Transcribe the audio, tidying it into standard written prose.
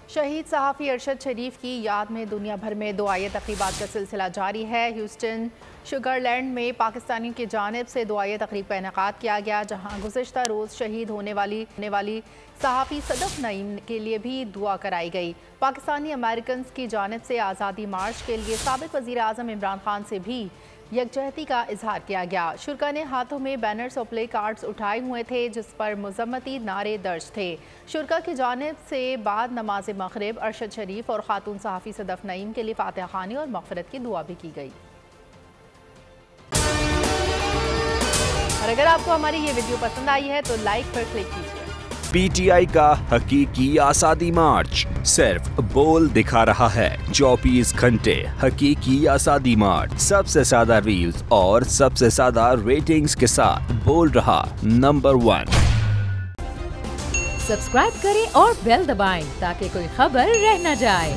शहीद सहाफ़ी अरशद शरीफ की याद में दुनिया भर में दुआई तक़रीबात का सिलसिला जारी है। ह्यूस्टन शुगरलैंड में पाकिस्तानियों की जानिब से दुआई तक़रीब का इनेकाद किया गया, जहाँ गुज़िश्ता रोज़ शहीद होने वाली सहाफ़ी सदफ़ नईम के लिए भी दुआ कराई गई। पाकिस्तानी अमेरिकन की जानिब से आज़ादी मार्च के लिए साबिक़ वज़ीर आज़म इमरान खान से भी यकजहती का इजहार किया गया। शुरा ने हाथों में बैनर्स और प्ले कार्ड्स उठाए हुए थे, जिस पर मुज़म्मती नारे दर्ज थे। शुरा की जानिब से बाद नमाज मग़रिब अरशद शरीफ और खातून सहाफ़ी सदफ़ नईम के लिए फातिहा ख़ानी और मग़फ़िरत की दुआ भी की गई। और अगर आपको हमारी ये वीडियो पसंद आई है तो लाइक पर क्लिक कीजिए। PTI का हकीकी आज़ादी मार्च सिर्फ बोल दिखा रहा है। 24 घंटे हकीकी आज़ादी मार्च, सबसे ज्यादा रील्स और सबसे ज्यादा रेटिंग्स के साथ बोल रहा नंबर 1। सब्सक्राइब करें और बेल दबाएं ताकि कोई खबर रह न जाए।